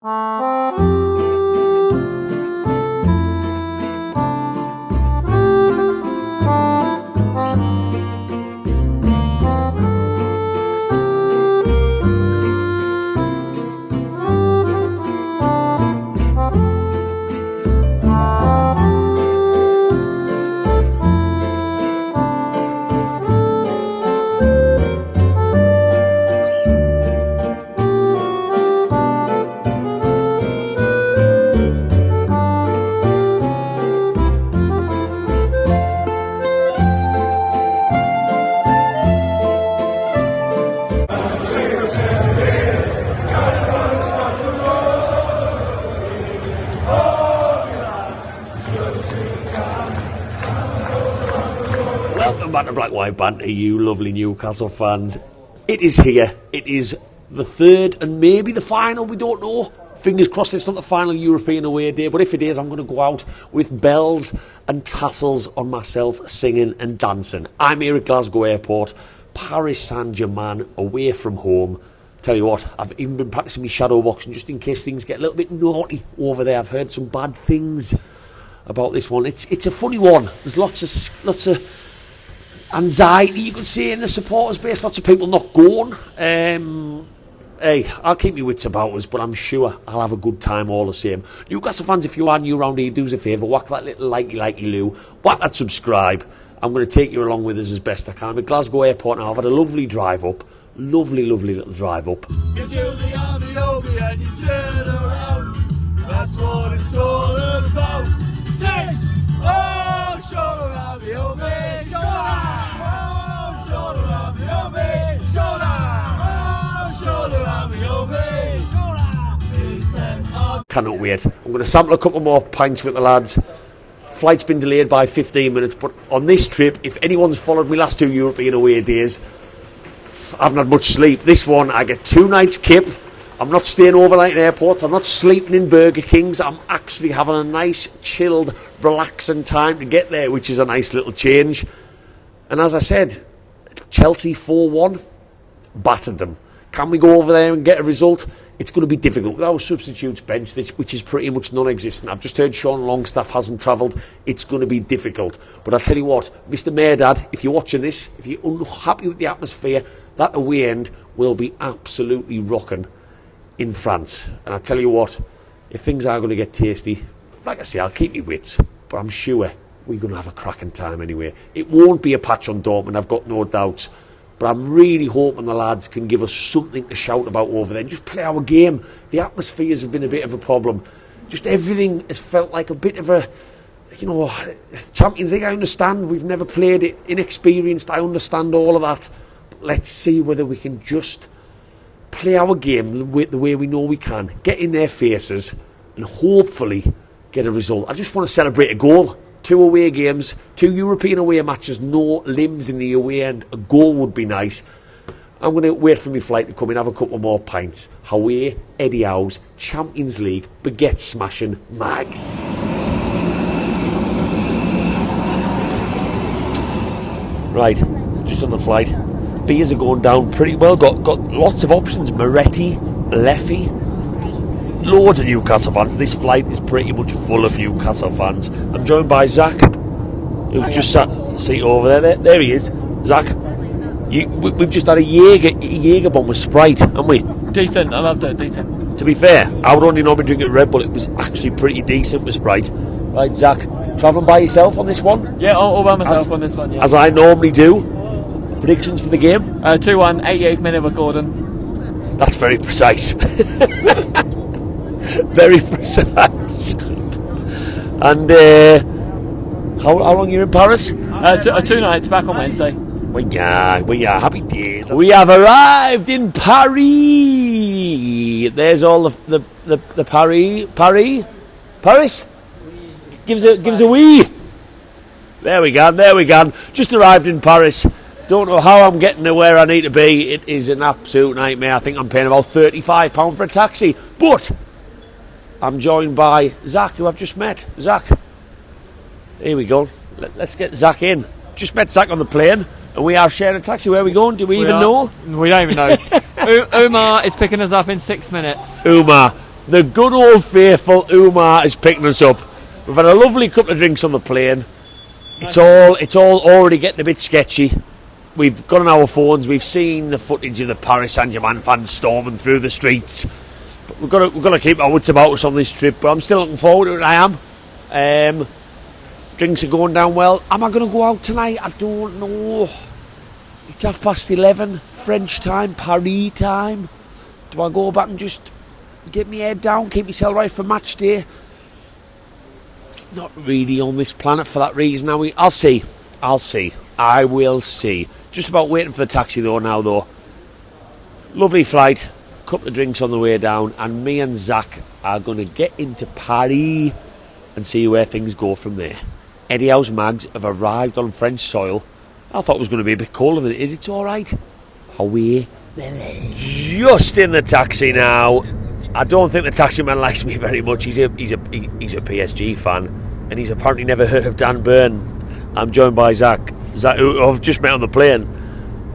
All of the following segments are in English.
Welcome back to Black White Banter, you lovely Newcastle fans. It is here. It is the third and maybe the final, we don't know. Fingers crossed it's not the final European away day, but if it is, I'm going to go out with bells and tassels on myself, singing and dancing. I'm here at Glasgow Airport, Paris Saint-Germain, away from home. Tell you what, I've even been practicing my shadow boxing just in case things get a little bit naughty over there. I've heard some bad things about this one. It's a funny one. There's lots of anxiety, you could say, in the supporters base. Lots of people not going. Hey, I'll keep my wits about us, but I'm sure I'll have a good time all the same. Newcastle fans, if you are new around here, do us a favour, whack that little likey loo, whack that subscribe. I'm going to take you along with us as best I can. I'm at Glasgow Airport now. I've had a lovely drive up. Lovely little drive up. You do the army and you turn around. That's what it's all about. Sing! Oh, shoulder around the old man, shoulder! Oh, shoulder around the old man, shoulder! Oh, shoulder around the old man, shoulder! Cannot wait. I'm going to sample a couple more pints with the lads. Flight's been delayed by 15 minutes, but on this trip, if anyone's followed me last 2 European away days, I haven't had much sleep. This one, I get 2 nights kip. I'm not staying overnight in airports. I'm not sleeping in Burger Kings. I'm actually having a nice, chilled, relaxing time to get there, which is a nice little change. And as I said, Chelsea 4-1, battered them. Can we go over there and get a result? It's going to be difficult with our substitutes bench, which is pretty much non-existent. I've just heard Sean Longstaff hasn't travelled. It's going to be difficult. But I'll tell you what, Mr. Mairdad, if you're watching this, if you're unhappy with the atmosphere, that away end will be absolutely rocking in France. And I tell you what, if things are going to get tasty, like I say, I'll keep my wits, but I'm sure we're going to have a cracking time anyway. It won't be a patch on Dortmund, I've got no doubts, but I'm really hoping the lads can give us something to shout about over there and just play our game. The atmospheres have been a bit of a problem. Just everything has felt like a bit of a, Champions League, I understand, we've never played it, inexperienced, I understand all of that. But let's see whether we can just play our game the way we know we can, get in their faces and hopefully get a result. I just want to celebrate a goal. 2 away games, 2 European away matches, no limbs in the away end. A goal would be nice. I'm going to wait for my flight to come in, have a couple more pints. Hawaii, Eddie Howe's, Champions League, baguette smashing, mags. Right, just on the flight. Beers are going down pretty well. Got lots of options. Moretti, Leffy, loads of Newcastle fans. This flight is pretty much full of Newcastle fans. I'm joined by Zach, who's just sat seat over there. There he is. Zach, we've just had a Jaeger bomb with Sprite, haven't we? Decent, I loved it, decent. To be fair, I would only normally drink it Red Bull. It was actually pretty decent with Sprite. Right, Zach, travelling by yourself on this one? Yeah, all by myself on this one, yeah. As I normally do. Predictions for the game? 2-1, 88th minute with Gordon. That's very precise. Very precise. And how long are you in Paris? 2 nights, back on Wednesday. We are. Happy days. We have arrived in Paris. There's all the Paris. Gives a wee. There we go. Just arrived in Paris. Don't know how I'm getting to where I need to be. It is an absolute nightmare. I think I'm paying about £35 for a taxi. But I'm joined by Zach, who I've just met. Zach, here we go. Let's get Zach in. Just met Zach on the plane, and we are sharing a taxi. Where are we going? Do we even know? We don't even know. Umar is picking us up in 6 minutes. Umar, The good old faithful Umar is picking us up. We've had a lovely couple of drinks on the plane. It's all already getting a bit sketchy. We've got on our phones. We've seen the footage of the Paris Saint-Germain fans storming through the streets. But we've got to keep our wits about us on this trip. But I'm still looking forward to it. I am. Drinks are going down well. Am I going to go out tonight? I don't know. It's 11:30 French time, Paris time. Do I go back and just get my head down, keep myself right for match day? Not really on this planet for that reason, are we? I'll see. I will see. Just about waiting for the taxi now though. Lovely flight, couple of drinks on the way down, and me and Zach are going to get into Paris and see where things go from there. Eddie House Mags have arrived on French soil. I thought it was going to be a bit colder than it is. It's alright. Away. Just in the taxi now. I don't think the taxi man likes me very much. He's a PSG fan, and he's apparently never heard of Dan Burn. I'm joined by Zach, who I've just met on the plane.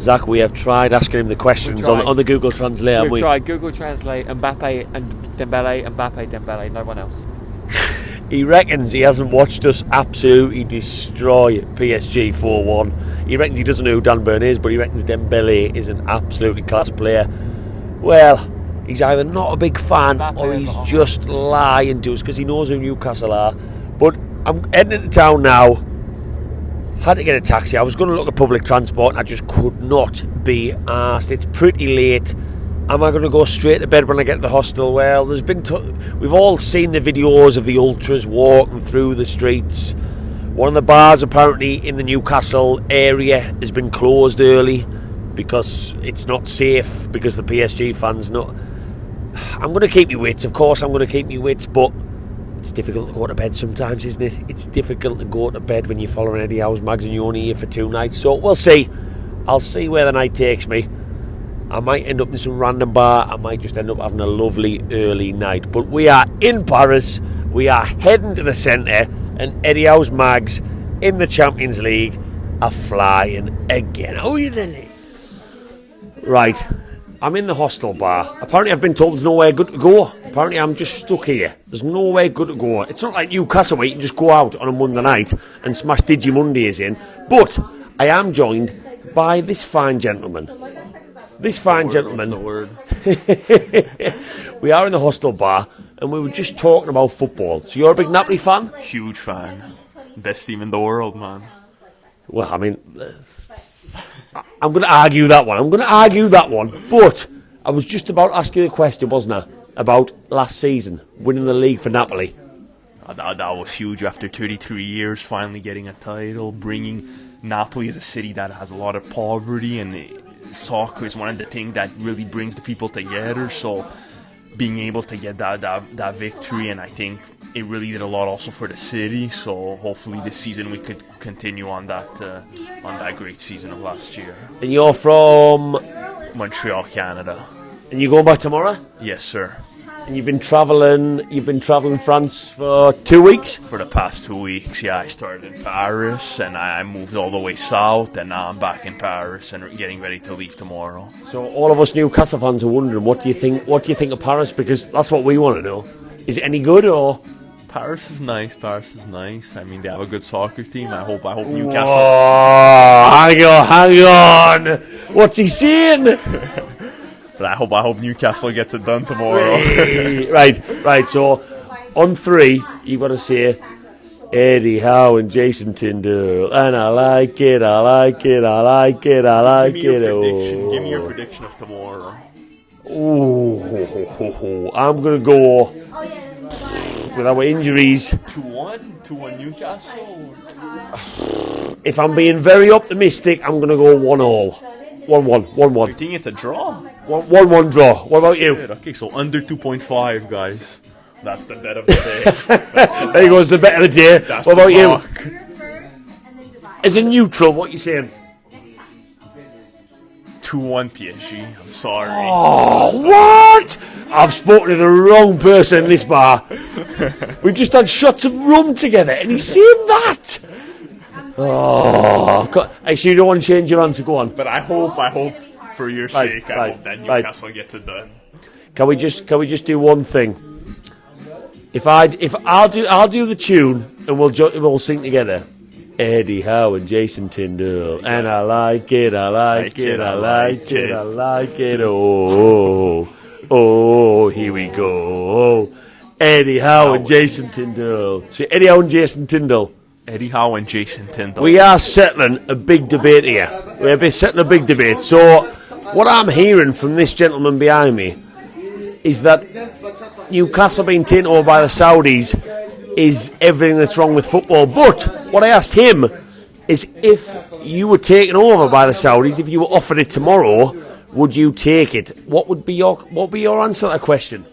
Zach, we have tried asking him the questions on the Google Translate. We've tried Google Translate, Mbappe and Dembele, no one else. He reckons he hasn't watched us absolutely destroy PSG 4-1. He reckons he doesn't know who Dan Burn is, but he reckons Dembele is an absolutely class player. Well, he's either not a big fan or he's just lying to us because he knows who Newcastle are. But I'm heading into town now. Had to get a taxi. I was going to look at public transport and I just could not be arsed. It's pretty late. Am I going to go straight to bed when I get to the hostel? Well, we've all seen the videos of the ultras walking through the streets. One of the bars apparently in the Newcastle area has been closed early because it's not safe, because the PSG fans not. I'm going to keep me wits, of course I'm going to keep me wits, but it's difficult to go to bed sometimes, isn't it? It's difficult to go to bed when you're following Eddie House Mags and you're only here for 2 nights, so we'll see. I'll see where the night takes me. I might end up in some random bar, I might just end up having a lovely early night. But we are in Paris, we are heading to the centre, and Eddie House Mags in the Champions League are flying again. Oh, you're the league. Right, I'm in the hostel bar. Apparently I've been told there's nowhere good to go. Apparently I'm just stuck here. There's nowhere good to go. It's not like Newcastle where you can just go out on a Monday night and smash Digimondays in. But I am joined by this fine gentleman. This fine gentleman. What's the word? We are in the hostel bar and we were just talking about football. So you're a big Napoli fan? Huge fan. Best team in the world, man. Well, I mean, I'm going to argue that one. But I was just about to ask you a question, wasn't I? About last season, winning the league for Napoli. That was huge after 33 years, finally getting a title, bringing Napoli as a city that has a lot of poverty, and soccer is one of the things that really brings the people together. So being able to get that victory, and I think it really did a lot also for the city. So hopefully this season we could continue on that great season of last year. And you're from Montreal, Canada. And you going back tomorrow? Yes, sir. And you've been travelling France for 2 weeks? For the past 2 weeks, yeah. I started in Paris and I moved all the way south, and now I'm back in Paris and getting ready to leave tomorrow. So all of us Newcastle fans are wondering, what do you think of Paris? Because that's what we want to know. Is it any good or? Paris is nice. I mean, they have a good soccer team. I hope Newcastle. Oh, hang on. What's he saying? But I hope Newcastle gets it done tomorrow. Right. So on 3, you've got to say Eddie Howe and Jason Tyndall, and I like it. Give me your prediction of tomorrow. Ooh, I'm gonna go with our injuries. 2-1 Newcastle. If I'm being very optimistic, I'm gonna go 1-1. 1-1. You think it's a draw? 1-1 draw. What about you? Okay, so under 2.5, guys. That's the bet of the day. There goes the bet of the day. That's what about you? mark. As a neutral, what are you saying? 2-1 PSG. I'm sorry. Oh, what? I've spoken to the wrong person in this bar. We've just had shots of rum together and he's saying that. Oh, God. Actually, you don't want to change your answer. Go on. But I hope for your sake, I hope that Newcastle gets it done. Can we just do one thing? If I'll do the tune and we'll sing together. Eddie Howe and Jason Tyndall, and I like it, I like it, I like it, I like it. Oh, here we go. Eddie Howe and Jason Tyndall. See, Eddie Howe and Jason Tyndall. Eddie Howe and Jason Tyndall. We are settling a big debate here. We're settling a big debate. So, what I'm hearing from this gentleman behind me is that Newcastle being taken over by the Saudis is everything that's wrong with football. But what I asked him is, if you were taken over by the Saudis, if you were offered it tomorrow, would you take it? What would be your answer to that question?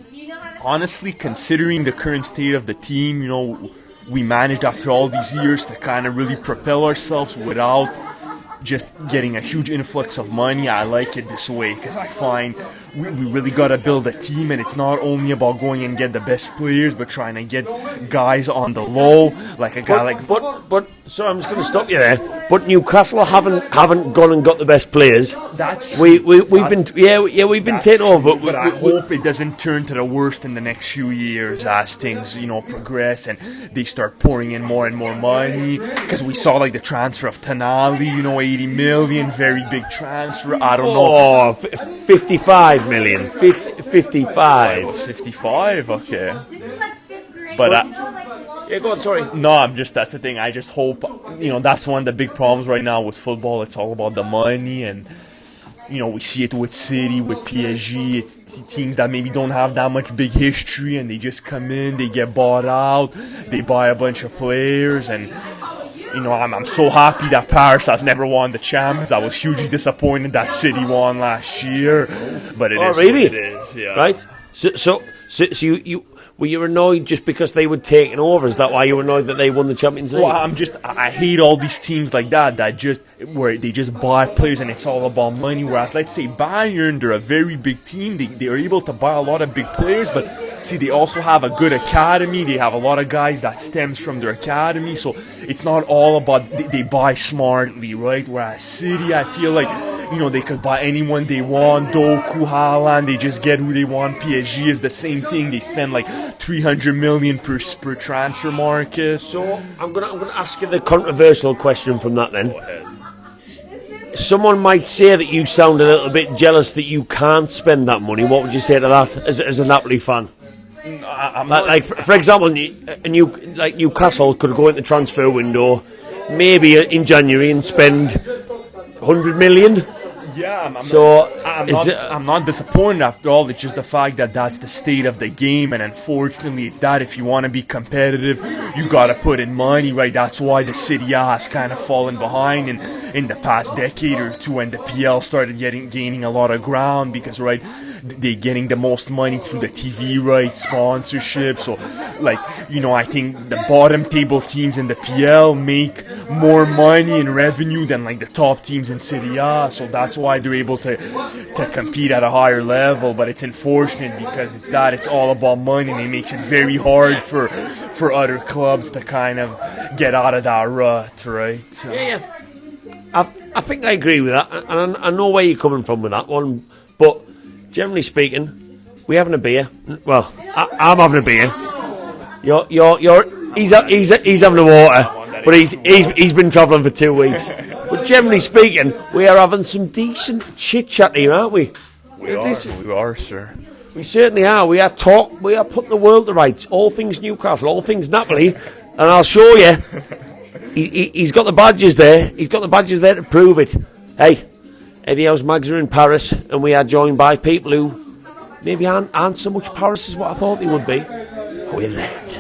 Honestly, considering the current state of the team, we managed after all these years to kind of really propel ourselves without just getting a huge influx of money. I like it this way because I find we really got to build a team, and it's not only about going and get the best players, but trying to get guys on the low, like a guy But sorry, I'm just going to stop you there. But Newcastle haven't gone and got the best players. That's true. We've been taken over, but I hope it doesn't turn to the worst in the next few years as things progress and they start pouring in more and more money. Because we saw like the transfer of Tonali, 80 million, very big transfer. I don't know. 55 million. 55. 55, okay. But yeah, go on, sorry. No, that's the thing. I just hope, that's one of the big problems right now with football. It's all about the money, and we see it with City, with PSG. It's teams that maybe don't have that much big history, and they just come in, they get bought out, they buy a bunch of players, and I'm so happy that Paris has never won the Champions. I was hugely disappointed that City won last year, but it is really? what it is. Yeah. Right. So you were you annoyed just because they were taken over? Is that why you were annoyed that they won the Champions League? Well, I hate all these teams like that where they just buy players and it's all about money. Whereas, let's say Bayern, they're a very big team. They are able to buy a lot of big players, but see, they also have a good academy. They have a lot of guys that stems from their academy. So it's not all about they buy smartly, right? Whereas City, I feel like they could buy anyone they want. Doku, Haaland, they just get who they want. PSG is the same thing. They spend like 300 million per transfer market. So I'm gonna ask you the controversial question from that then. Go ahead. Someone might say that you sound a little bit jealous that you can't spend that money. What would you say to that as a Napoli fan? For example, Newcastle could go into the transfer window maybe in January and spend 100 million. Yeah, I'm not disappointed after all. It's just the fact that that's the state of the game, and unfortunately, it's that if you want to be competitive, you got to put in money, right? That's why the Serie A has kind of fallen behind in the past decade or two, when the PL started gaining a lot of ground, because they're getting the most money through the TV rights, sponsorship. So, I think the bottom table teams in the PL make more money in revenue than the top teams in Serie A. So that's why they're able to compete at a higher level. But it's unfortunate because it's all about money, and it makes it very hard for other clubs to kind of get out of that rut, right? So. Yeah. I think I agree with that, and I know where you're coming from with that one, but generally speaking, we're having a beer. Well, I'm having a beer. He's having a water, but he's been travelling for 2 weeks. But generally speaking, we are having some decent chit chat here, aren't we? We are, sir. We certainly are. We are putting the world to rights. All things Newcastle, all things Napoli, and I'll show you. He's got the badges there. He's got the badges there to prove it. Hey, Eddie Howe's Mags are in Paris, and we are joined by people who maybe aren't so much Paris as what I thought they would be. We're late.